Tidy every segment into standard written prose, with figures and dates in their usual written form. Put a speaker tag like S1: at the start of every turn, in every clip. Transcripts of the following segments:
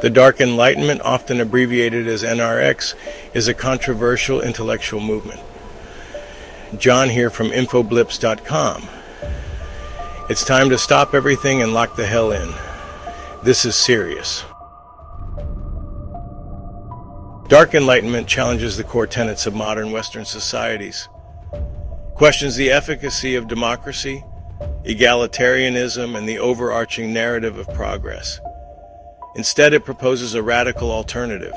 S1: The Dark Enlightenment, often abbreviated as NRX, is a controversial intellectual movement. John here from infoblips.com. It's time to stop everything and lock the hell in. This is serious. Dark Enlightenment challenges the core tenets of modern Western societies, questions the efficacy of democracy, egalitarianism, and the overarching narrative of progress. Instead, it proposes a radical alternative,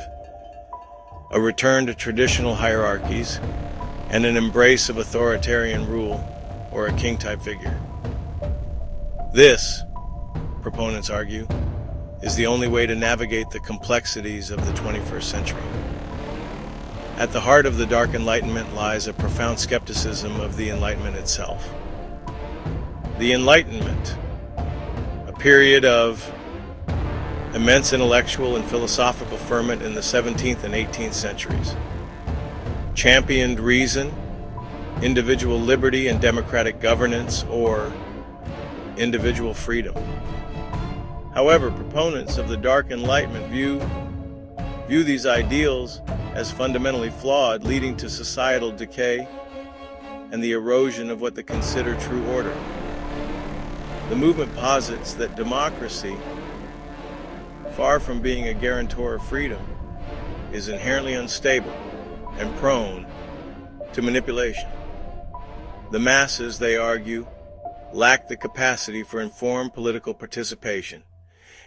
S1: a return to traditional hierarchies, and an embrace of authoritarian rule, or a king-type figure. This, proponents argue, is the only way to navigate the complexities of the 21st century. At the heart of the Dark Enlightenment lies a profound skepticism of the Enlightenment itself. The Enlightenment, a period of immense intellectual and philosophical ferment in the 17th and 18th centuries, championed reason, individual liberty and democratic governance, or individual freedom. However, proponents of the Dark Enlightenment view these ideals as fundamentally flawed, leading to societal decay and the erosion of what they consider true order. The movement posits that democracy, far from being a guarantor of freedom, is inherently unstable and prone to manipulation. The masses, they argue, lack the capacity for informed political participation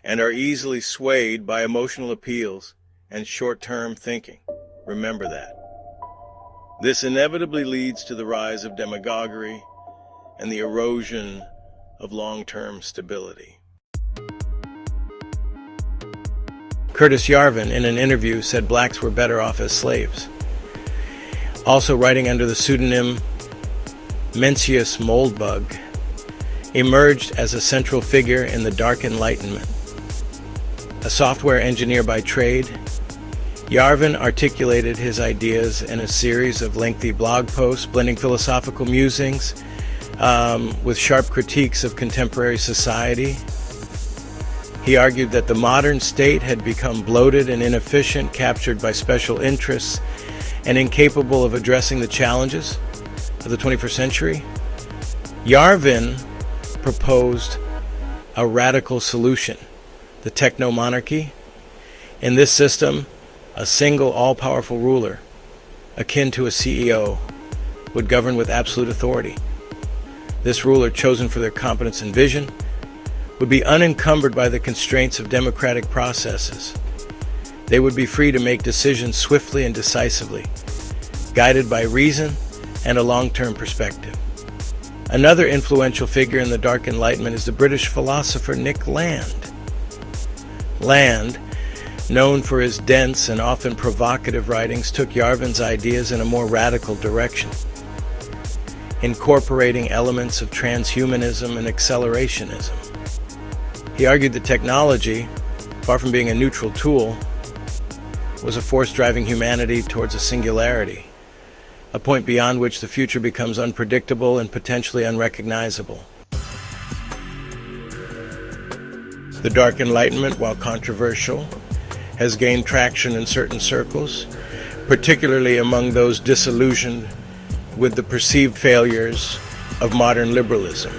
S1: and are easily swayed by emotional appeals and short-term thinking. Remember that. This inevitably leads to the rise of demagoguery and the erosion of long-term stability. Curtis Yarvin, in an interview, said blacks were better off as slaves. Also writing under the pseudonym Mencius Moldbug, emerged as a central figure in the Dark Enlightenment. A software engineer by trade, Yarvin articulated his ideas in a series of lengthy blog posts, blending philosophical musings with sharp critiques of contemporary society. He argued that the modern state had become bloated and inefficient, captured by special interests, and incapable of addressing the challenges of the 21st century. Yarvin proposed a radical solution, the Techno Monarchy. In this system, a single all-powerful ruler, akin to a CEO, would govern with absolute authority. This ruler, chosen for their competence and vision, would be unencumbered by the constraints of democratic processes. They would be free to make decisions swiftly and decisively, guided by reason and a long-term perspective. Another influential figure in the Dark Enlightenment is the British philosopher Nick Land. Land, known for his dense and often provocative writings, took Yarvin's ideas in a more radical direction, incorporating elements of transhumanism and accelerationism. He argued that technology, far from being a neutral tool, was a force driving humanity towards a singularity, a point beyond which the future becomes unpredictable and potentially unrecognizable. The Dark Enlightenment, while controversial, has gained traction in certain circles, particularly among those disillusioned with the perceived failures of modern liberalism.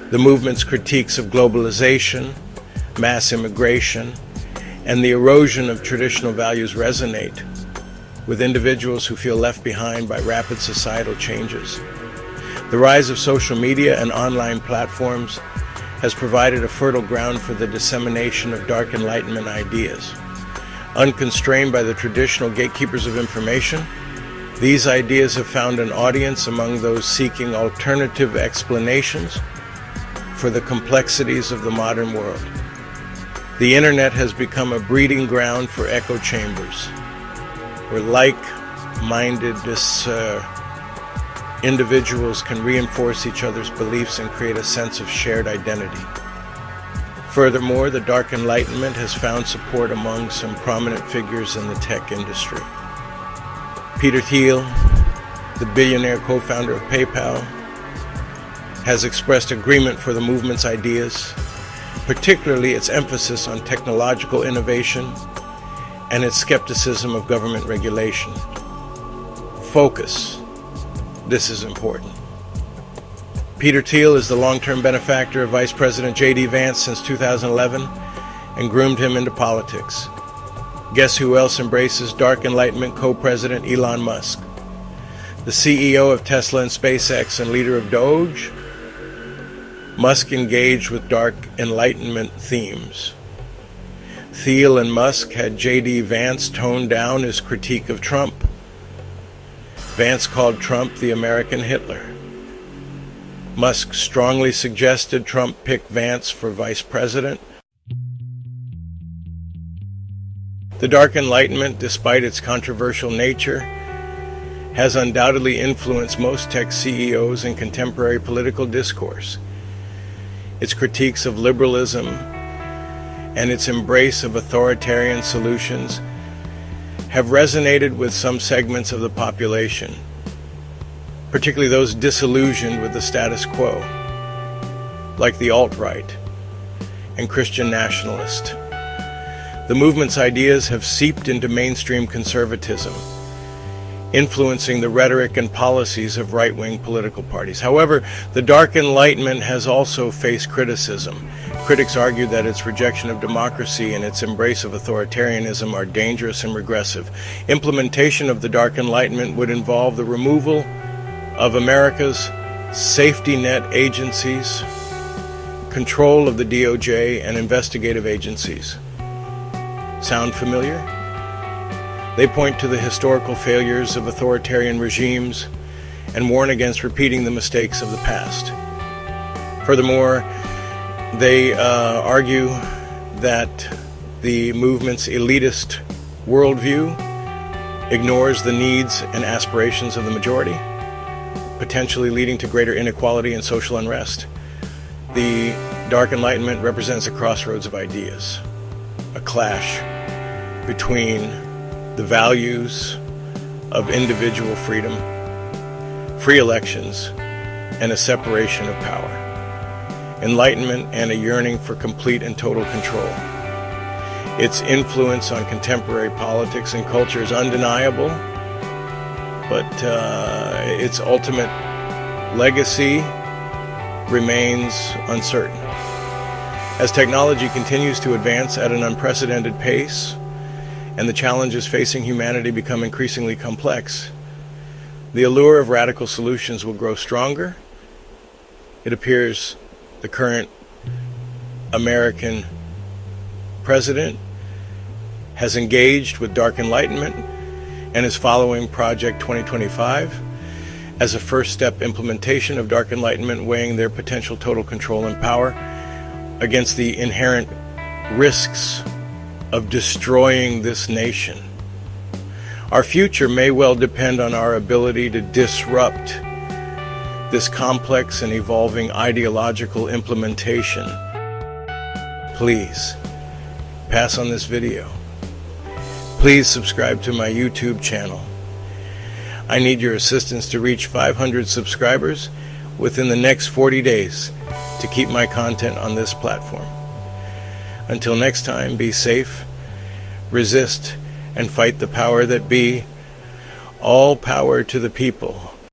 S1: The movement's critiques of globalization, mass immigration, and the erosion of traditional values resonate with individuals who feel left behind by rapid societal changes. The rise of social media and online platforms has provided a fertile ground for the dissemination of Dark Enlightenment ideas. Unconstrained by the traditional gatekeepers of information, these ideas have found an audience among those seeking alternative explanations for the complexities of the modern world. The internet has become a breeding ground for echo chambers, where like-minded individuals can reinforce each other's beliefs and create a sense of shared identity. Furthermore, the Dark Enlightenment has found support among some prominent figures in the tech industry. Peter Thiel, the billionaire co-founder of PayPal, has expressed agreement for the movement's ideas, particularly its emphasis on technological innovation and its skepticism of government regulation. Focus. This is important. Peter Thiel is the long-term benefactor of Vice President J.D. Vance since 2011 and groomed him into politics. Guess who else embraces Dark Enlightenment co-president Elon Musk? The CEO of Tesla and SpaceX and leader of Doge? Musk engaged with Dark Enlightenment themes. Thiel and Musk had J.D. Vance tone down his critique of Trump. Vance called Trump the American Hitler. Musk strongly suggested Trump pick Vance for vice president. The Dark Enlightenment, despite its controversial nature, has undoubtedly influenced most tech CEOs in contemporary political discourse. Its critiques of liberalism and its embrace of authoritarian solutions have resonated with some segments of the population, particularly those disillusioned with the status quo, like the alt-right and Christian nationalist. The movement's ideas have seeped into mainstream conservatism, influencing the rhetoric and policies of right-wing political parties. However, the Dark Enlightenment has also faced criticism. Critics argue that its rejection of democracy and its embrace of authoritarianism are dangerous and regressive. Implementation of the Dark Enlightenment would involve the removal of America's safety net agencies, control of the DOJ and investigative agencies. Sound familiar? They point to the historical failures of authoritarian regimes and warn against repeating the mistakes of the past. Furthermore, they argue that the movement's elitist worldview ignores the needs and aspirations of the majority, potentially leading to greater inequality and social unrest. The Dark Enlightenment represents a crossroads of ideas, a clash between the values of individual freedom, free elections, and a separation of power, enlightenment and a yearning for complete and total control. Its influence on contemporary politics and culture is undeniable, but its ultimate legacy remains uncertain. As technology continues to advance at an unprecedented pace, and the challenges facing humanity become increasingly complex, the allure of radical solutions will grow stronger. It appears the current American president has engaged with Dark Enlightenment and is following Project 2025 as a first step implementation of Dark Enlightenment, weighing their potential total control and power against the inherent risks of destroying this nation. Our future may well depend on our ability to disrupt this complex and evolving ideological implementation. Please pass on this video. Please subscribe to my YouTube channel. I need your assistance to reach 500 subscribers within the next 40 days to keep my content on this platform. Until next time, be safe, resist, and fight the power that be. All power to the people.